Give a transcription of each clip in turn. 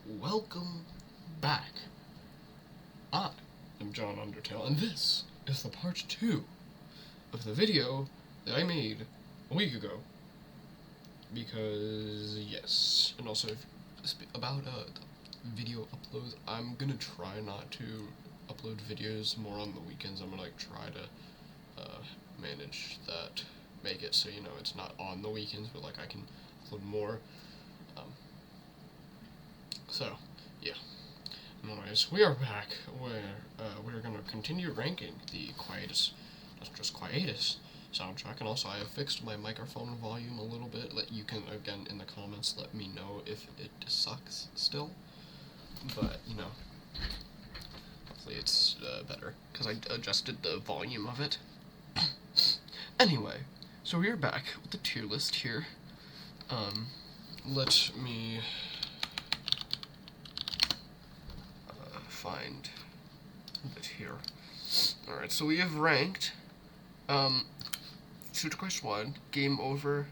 welcome back. I am John Undertale, and this is the part 2 of the video that I made a week ago. Because, yes, and also about video uploads, I'm gonna try not to upload videos more on the weekends. I'm gonna try to manage that, make it so, it's not on the weekends, but I can upload more. So, yeah. Anyways, we are back where we're going to continue ranking the Dusttrust Quietus soundtrack, and also I have fixed my microphone volume a little bit. You can, again, in the comments, let me know if it sucks still. But, hopefully it's better, because I adjusted the volume of it. Anyway, so we are back with the tier list here. Let me find it here. Alright, so we have ranked Shooter Quest 1, Game Over,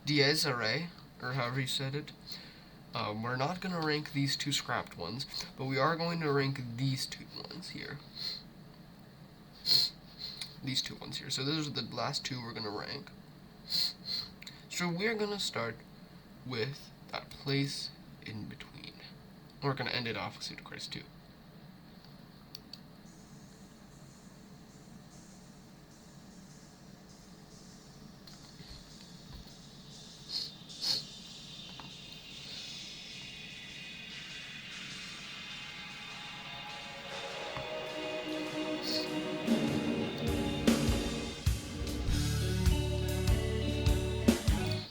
Diez Array, or however you said it. We're not going to rank these two scrapped ones, but we are going to rank these two ones here. These two ones here. So those are the last two we're going to rank. So we're going to start with that place in between. We're going to end it off with Shooter Quest 2.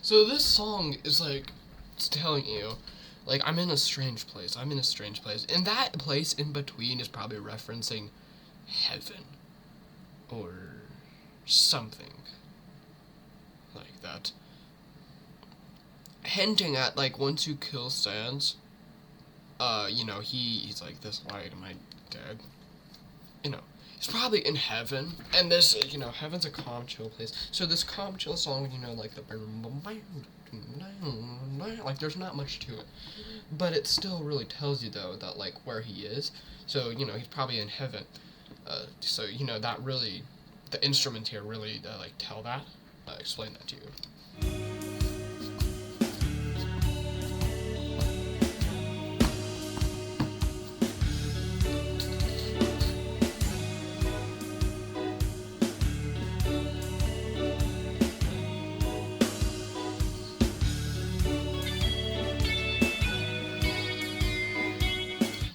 So this song is it's telling you, I'm in a strange place. I'm in a strange place. And that place in between is probably referencing heaven. Or something like that. Hinting at, once you kill Sans, he's like, this light, am I dead? He's probably in heaven, and this, heaven's a calm, chill place. So this calm, chill song, there's not much to it. But it still really tells you, though, that, where he is. So, he's probably in heaven. So, that really, the instrument here really, tell that, explain that to you.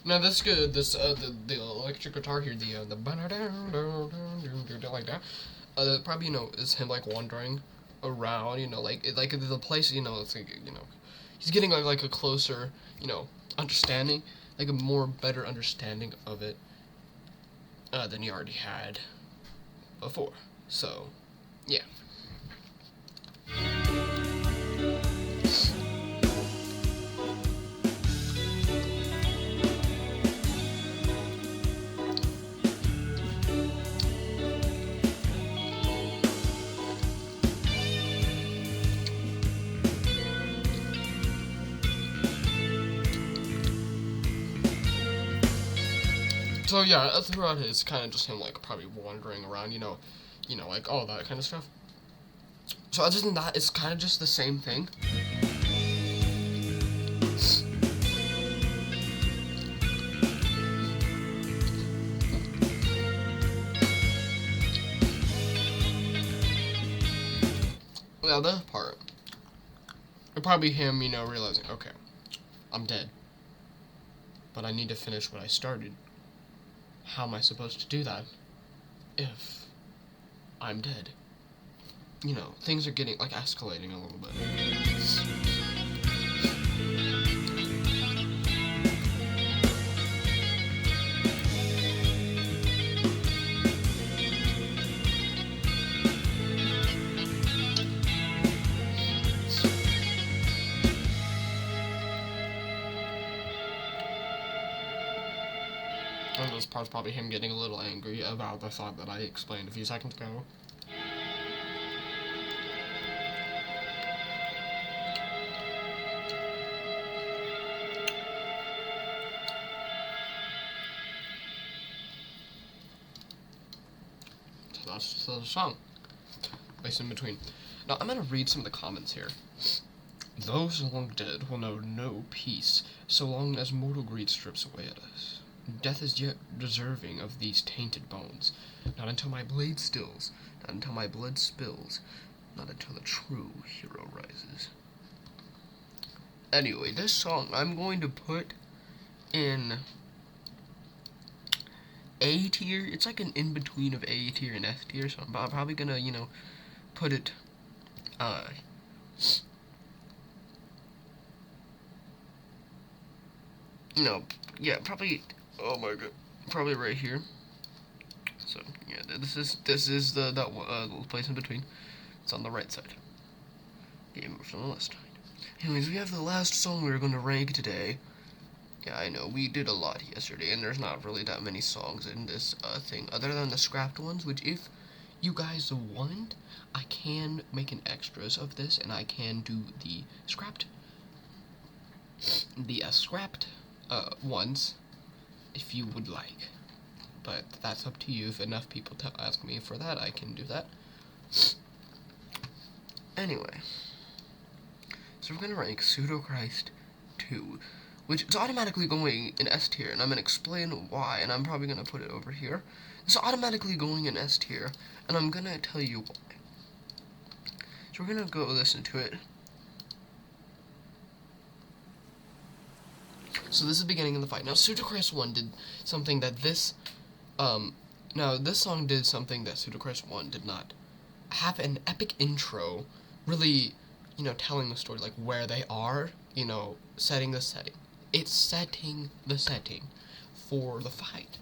Now this good. This the electric guitar here, the like that. Probably is him wandering around. The place. It's he's getting a closer understanding, a more better understanding of it than he already had before. So, yeah. So yeah, throughout it, it's kind of just him probably wandering around, all that kind of stuff. So other than that, it's kind of just the same thing. Now that part, it'll probably him, realizing, okay, I'm dead, but I need to finish what I started. How am I supposed to do that if I'm dead? Things are getting, escalating a little bit. And this part's probably him getting a little angry about the thought that I explained a few seconds ago. that's the song. Place in between. Now, I'm gonna read some of the comments here. Those long dead will know no peace, so long as mortal greed strips away at us. Death is yet deserving of these tainted bones. Not until my blade stills, not until my blood spills, not until the true hero rises. Anyway, this song I'm going to put in A tier. It's like an in-between of A tier and F tier, so I'm probably gonna, put it, yeah, probably, oh my god, probably right here. So, yeah, this is the place in between. It's on the right side. Game over from the left side. Anyways, we have the last song we're going to rank today. Yeah, I know, we did a lot yesterday, and there's not really that many songs in this thing, other than the scrapped ones, which if you guys want, I can make an extras of this, and I can do the scrapped ones, if you would like. But that's up to you. If enough people ask me for that, I can do that. Anyway, so we're going to rank Pseudo-Christ 2, which is automatically going in S tier, and I'm going to explain why, and I'm probably going to put it over here. It's automatically going in S tier, and I'm going to tell you why. So we're going to go listen to it. So this is the beginning of the fight. Now, Pseudo-Christ 1 did something that this song did something that Pseudo-Christ 1 did not. Have an epic intro, really, telling the story, like, where they are, setting the setting. It's setting the setting for the fight.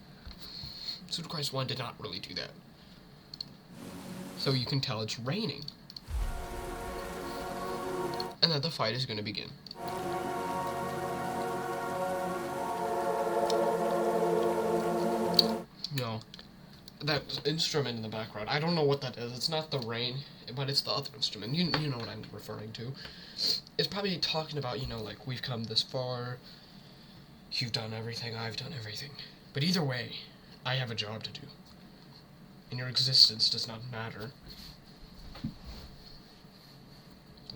Pseudo-Christ 1 did not really do that. So you can tell it's raining. And that the fight is going to begin. No. That instrument in the background, I don't know what that is. It's not the rain, but it's the other instrument. You know what I'm referring to. It's probably talking about, like, we've come this far, you've done everything, I've done everything. But either way, I have a job to do. And your existence does not matter.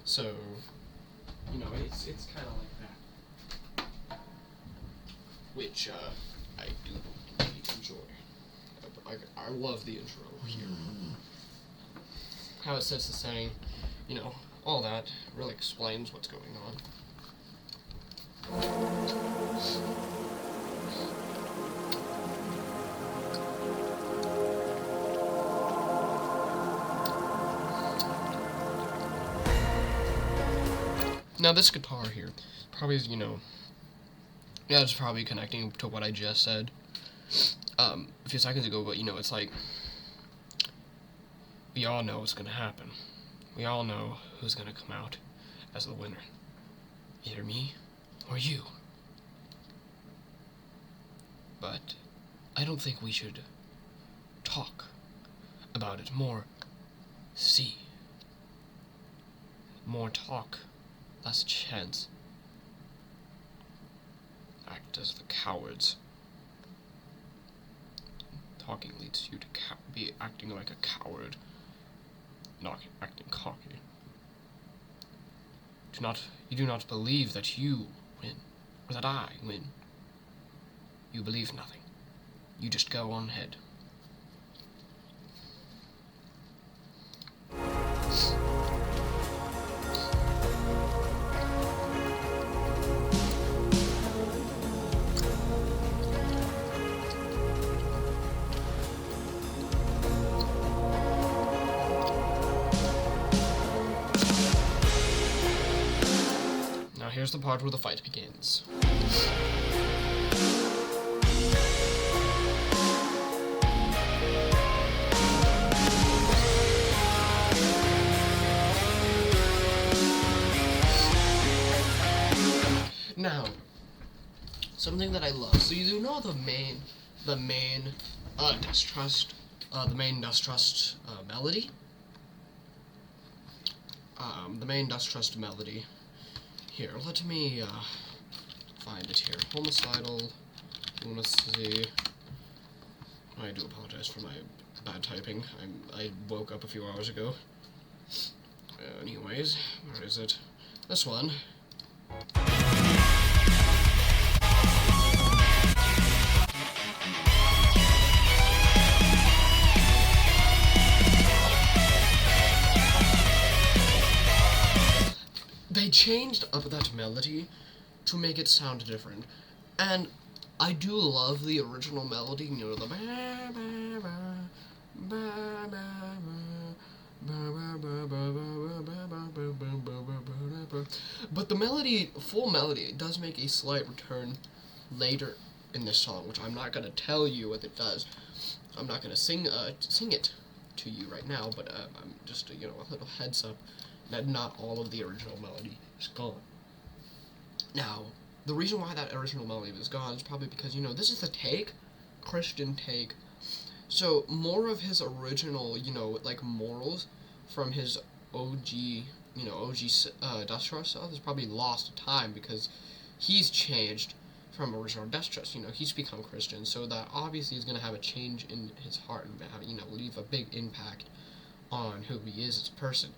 So, it's kind of like that. Which, I do enjoy. I love the intro here. How it sets the setting, all that really explains what's going on. Now this guitar here, probably, it's probably connecting to what I just said. A few seconds ago, but it's like, we all know what's gonna happen. We all know who's gonna come out as the winner. Either me or you. But I don't think we should talk about it. More see. More talk, less chance. Act as the cowards. Talking leads you to be acting like a coward, not acting cocky. You do not believe that you win, or that I win. You believe nothing. You just go on ahead. Here's the part where the fight begins. Now, something that I love. So you do know the main Dusttrust melody. The main Dusttrust melody. Here, let me find it here. Homicidal lunacy. I do apologize for my bad typing. I woke up a few hours ago. Anyways, where is it? This one. They changed up that melody to make it sound different, and I do love the original melody, you know, the but the melody, full melody, it does make a slight return later in this song, which I'm not gonna tell you what it does. I'm not gonna sing it to you right now, but I'm just you know, a little heads up that not all of the original melody is gone. Now, the reason why that original melody was gone is probably because, you know, this is the take, Christian take. So, more of his original, you know, like, morals from his OG, you know, Dusttrust stuff is probably lost to time because he's changed from original Dusttrust. You know, he's become Christian, so that obviously is going to have a change in his heart and, you know, leave a big impact on who he is as a person,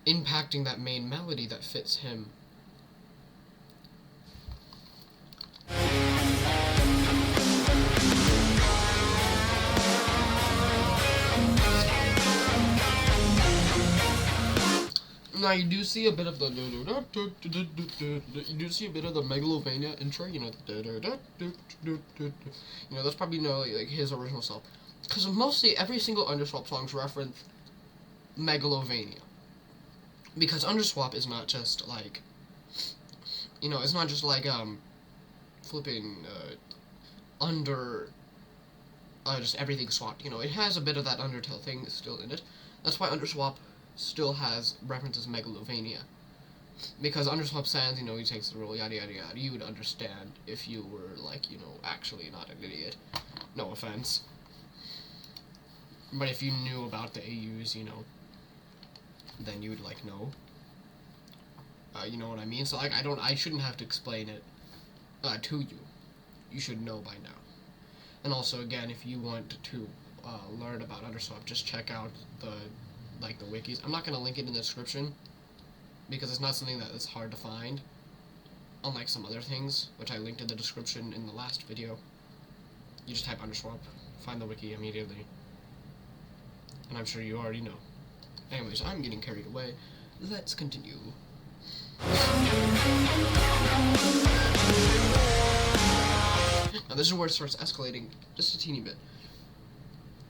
impacting that main melody that fits him. Now you do see a bit of the Megalovania intro, you know, you know, that's probably, you know, like his original self, because mostly every single Underswap song's reference Megalovania, because Underswap is not just like, you know, it's not just like flipping under just everything swapped. You know, it has a bit of that Undertale thing still in it. That's why Underswap still has references Megalovania, because Underswap Sans, you know, he takes the rule, yada yada yada. You would understand if you were, like, you know, actually not an idiot. No offense. But if you knew about the AUs, you know, then you would, like, know. You know what I mean? So, like, I shouldn't have to explain it to you. You should know by now. And also, again, if you want to learn about Underswap, just check out the wikis. I'm not going to link it in the description, because it's not something that is hard to find, unlike some other things, which I linked in the description in the last video. You just type Underswap, find the wiki immediately, and I'm sure you already know. Anyways, I'm getting carried away. Let's continue. Now this is where it starts escalating just a teeny bit.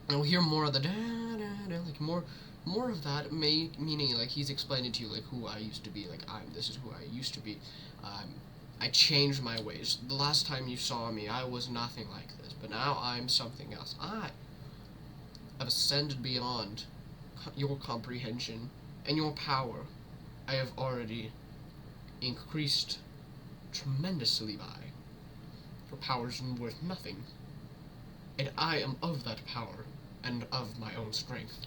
And we'll hear more of the da-da-da, like more of that, meaning like he's explaining to you like who I used to be, like this is who I used to be. I changed my ways. The last time you saw me, I was nothing like this, but now I'm something else. I have ascended beyond your comprehension and your power. I have already increased tremendously by. Your power's worth nothing, and I am of that power and of my own strength.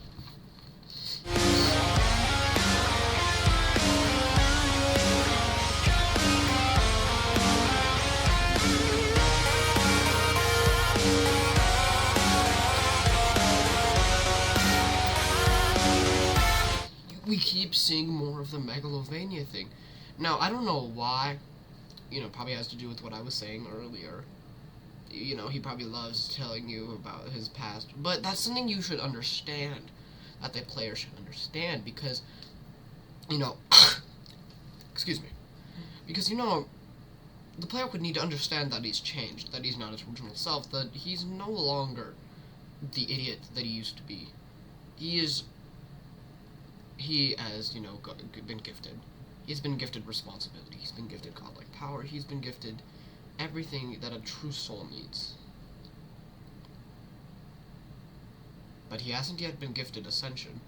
We keep seeing more of the Megalovania thing. Now, I don't know why. You know, probably has to do with what I was saying earlier. You know, he probably loves telling you about his past, but that's something you should understand, that the player should understand, because, you know, excuse me, because, you know, the player would need to understand that he's changed, that he's not his original self, that he's no longer the idiot that he used to be. He has, you know, been gifted. He's been gifted responsibility. He's been gifted godlike power. He's been gifted everything that a true soul needs. But he hasn't yet been gifted ascension.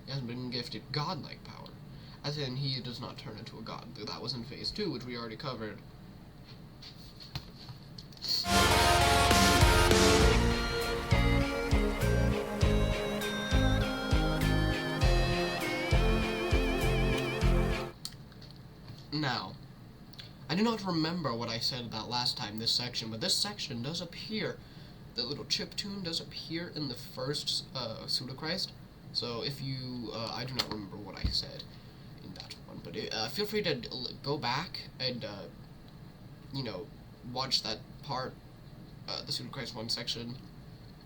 He hasn't been gifted godlike power. As in, he does not turn into a god. That was in Phase 2, which we already covered. Now, I do not remember what I said about last time, this section, but this section does appear the little chip tune does appear in the first Pseudo-Christ. So if you, I do not remember what I said in that one, but feel free to go back and, you know, watch that part, the Pseudo-Christ 1 section,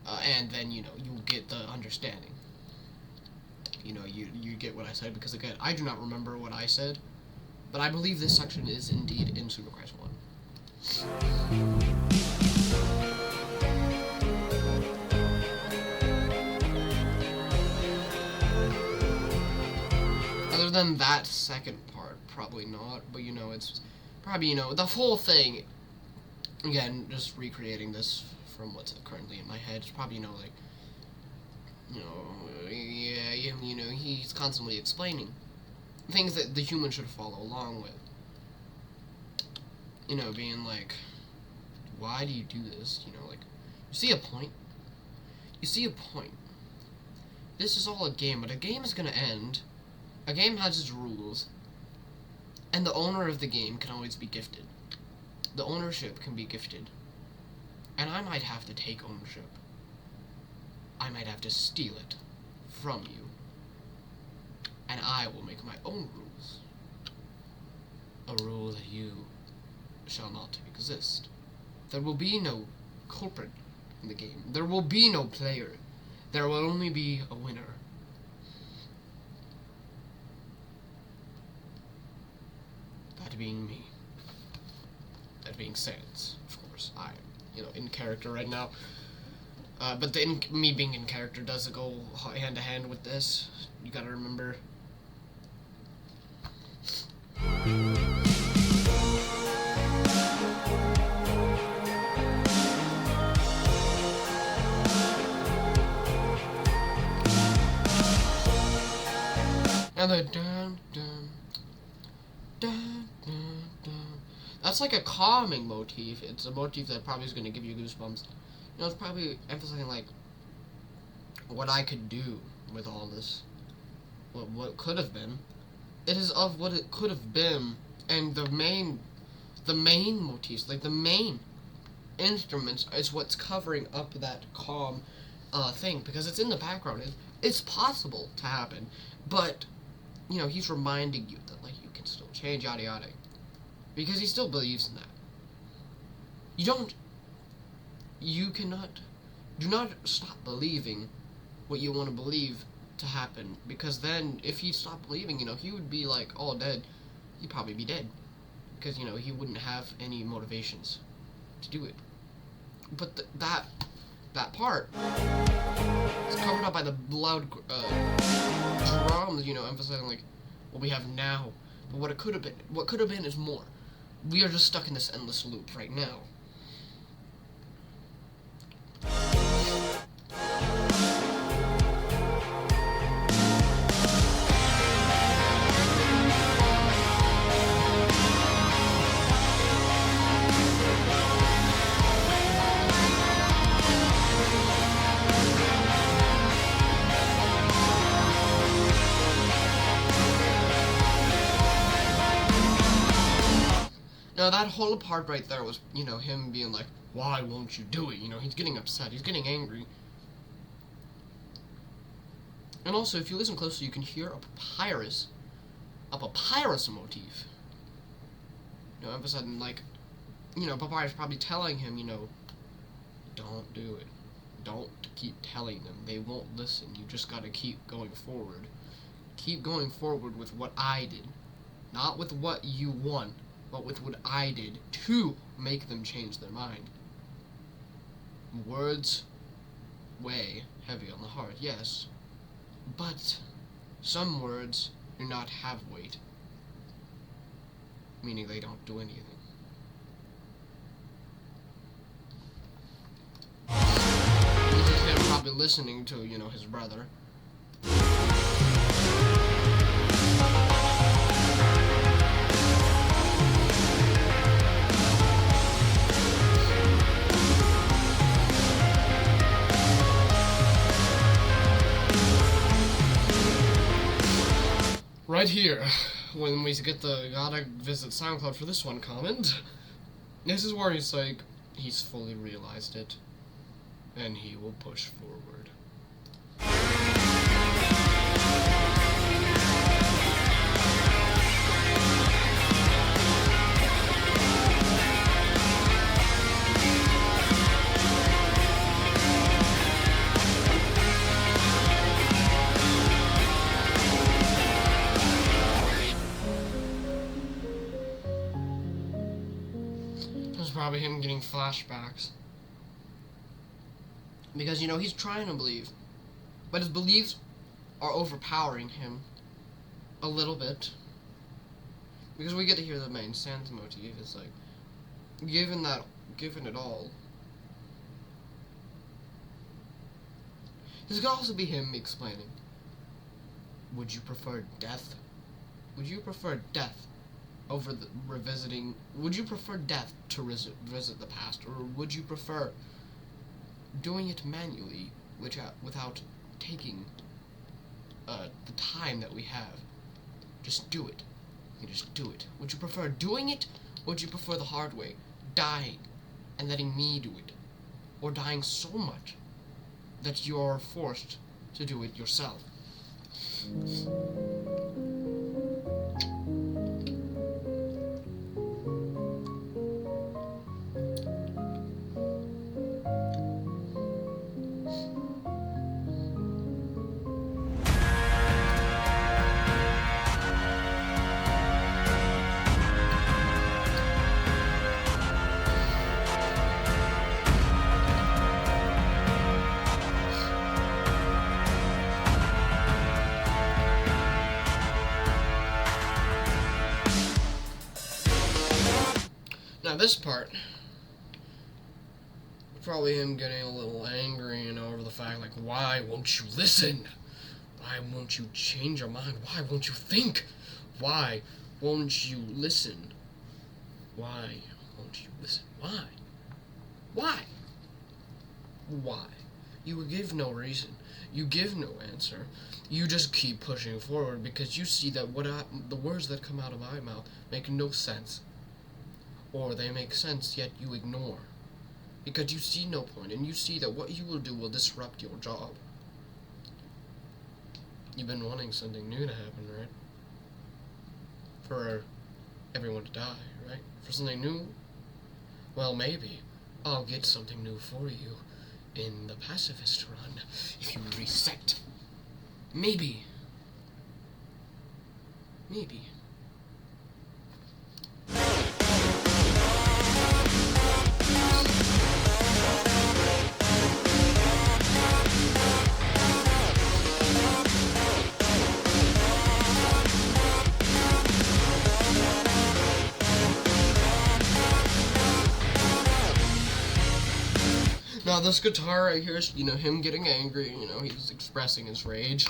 and then, you know, you'll get the understanding. You know, you get what I said, because again, I do not remember what I said, but I believe this section is indeed in Pseudo-Christ 1. Other than that second part, probably not, but you know, it's probably, you know, the whole thing, again, just recreating this from what's currently in my head, it's probably, you know, like, you know, yeah, you know, he's constantly explaining things that the human should follow along with. You know, being like, why do you do this? You know, like, you see a point? You see a point. This is all a game, but a game is gonna end. A game has its rules, and the owner of the game can always be gifted. The ownership can be gifted. And I might have to take ownership. I might have to steal it from you. And I will make my own rules. A rule that you shall not exist. There will be no culprit in the game. There will be no player. There will only be a winner. That being me. That being Sans, of course. I'm, you know, in character right now. But me being in character does go hand to hand with this. You gotta remember. And the dun dun dun dun dun. That's like a calming motif. It's a motif that probably is going to give you goosebumps. You know, it's probably emphasizing like what I could do with all this. What could have been. It is of what it could have been, and the main motifs, like the main instruments, is what's covering up that calm thing, because it's in the background. It's possible to happen, but you know, he's reminding you that like you can still change, yada yada, because he still believes in that. Do not stop believing what you want to believe to happen, because then if he stopped believing, you know, he would be like all dead. He'd probably be dead, because you know, he wouldn't have any motivations to do it. But that part is covered up by the loud drums, you know, emphasizing like what we have now, but what could have been is more. We are just stuck in this endless loop right now. Now that whole part right there was, you know, him being like, why won't you do it? You know, he's getting upset, he's getting angry. And also, if you listen closely, you can hear a papyrus motif. You know, emphasizing like, you know, Papyrus probably telling him, you know, don't do it. Don't keep telling them. They won't listen. You just gotta keep going forward. Keep going forward with what I did. Not with what you want, but with what I did to make them change their mind. Words weigh heavy on the heart, yes. But some words do not have weight. Meaning they don't do anything. This is him probably listening to, you know, his brother. Right here, when we get the gotta visit SoundCloud for this one comment, this is where he's like, he's fully realized it. and he will push forward. This is probably him getting flashbacks. Because, you know, he's trying to believe. But his beliefs are overpowering him a little bit. Because we get to hear the main Sans motif. It's like, given it all. This could also be him explaining. Would you prefer death? Would you prefer death over the revisiting? Would you prefer death to visit the past? Or would you prefer doing it manually, without taking the time that we have? Just do it. You can just do it. Would you prefer doing it, or would you prefer the hard way, dying and letting me do it, or dying so much that you're forced to do it yourself? Now this part, probably him getting a little angry, you know, over the fact, like, why won't you listen? Why won't you change your mind? Why won't you think? Why won't you listen? Why won't you listen? Why? Why? Why? You give no reason. You give no answer. You just keep pushing forward because you see that the words that come out of my mouth make no sense. Or they make sense, yet you ignore. Because you see no point, and you see that what you will do will disrupt your job. You've been wanting something new to happen, right? For everyone to die, right? For something new? Well, maybe I'll get something new for you in the pacifist run if you reset. Maybe. Maybe. Now this guitar right here is, you know, him getting angry, you know, he's expressing his rage.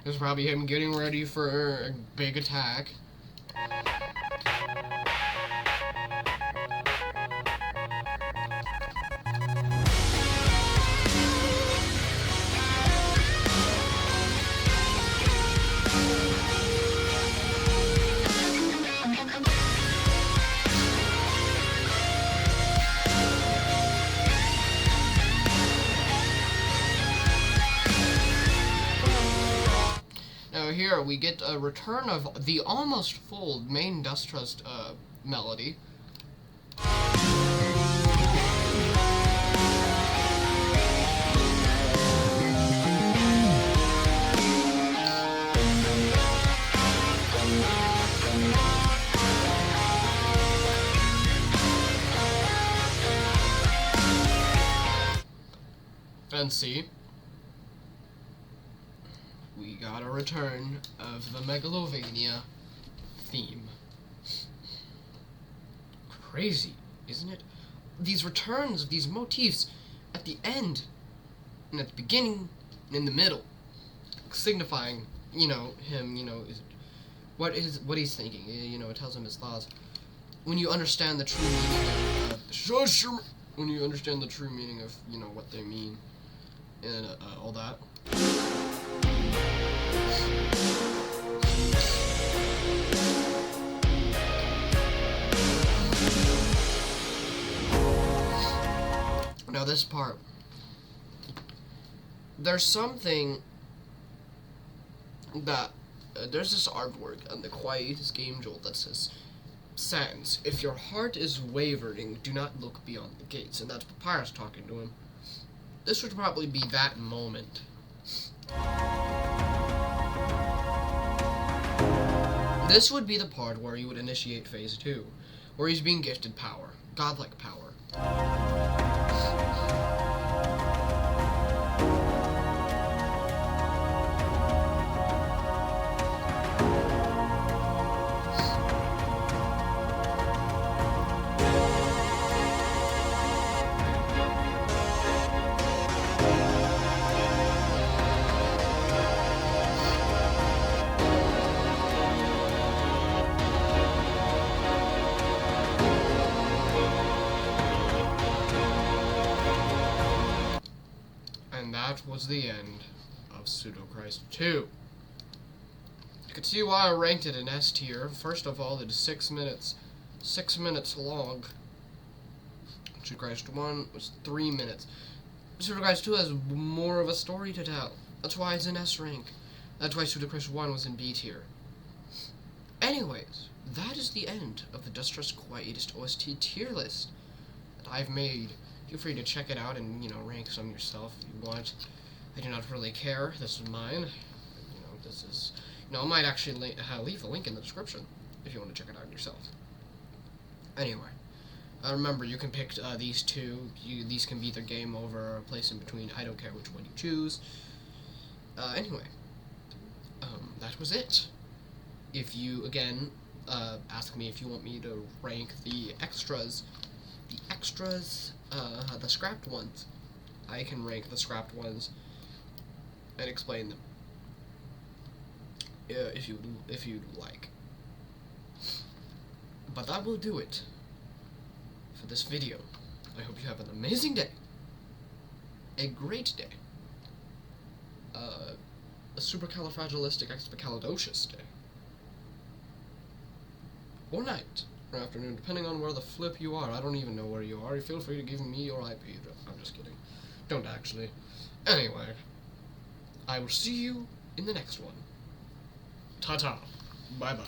This is probably him getting ready for a big attack. Here we get a return of the almost full main Dusttrust melody. And see, we got a return of the Megalovania theme. Crazy, isn't it? These returns of these motifs at the end, and at the beginning, and in the middle, signifying, you know, him, you know, what he's thinking. You know, it tells him his thoughts. when you understand the true meaning of when you understand the true meaning of, you know, what they mean and all that. Now this part, there's something that there's this artwork on the Quietus game jolt that says, "Sans, if your heart is wavering, do not look beyond the gates." And that's Papyrus talking to him. This would probably be that moment. This would be the part where you would initiate phase 2, where he's being gifted power, godlike power. And that was the end of Pseudo-Christ 2. You can see why I ranked it in S tier. First of all, it is 6 minutes. 6 minutes long. Pseudo-Christ 1 was 3 minutes. Pseudo-Christ 2 has more of a story to tell. That's why it's in S rank. That's why Pseudo-Christ 1 was in B tier. Anyways, that is the end of the Dusttrust Quietus OST tier list that I've made. Feel free to check it out and, you know, rank some yourself if you want. I do not really care. This is mine. You know, this is... You know, I might actually leave a link in the description if you want to check it out yourself. Anyway, remember, you can pick these two. These can be either game over or a place in between. I don't care which one you choose. Anyway, that was it. If you, again, ask me if you want me to rank the extras, the scrapped ones, I can rank the scrapped ones and explain them, if you'd like. But that will do it for this video. I hope you have an amazing day, a great day, a supercalifragilisticexpialidocious day, or night, or afternoon, depending on where the flip you are. I don't even know where you are. Feel free to give me your IP address. I'm just kidding. Don't actually. Anyway, I will see you in the next one. Ta-ta. Bye-bye.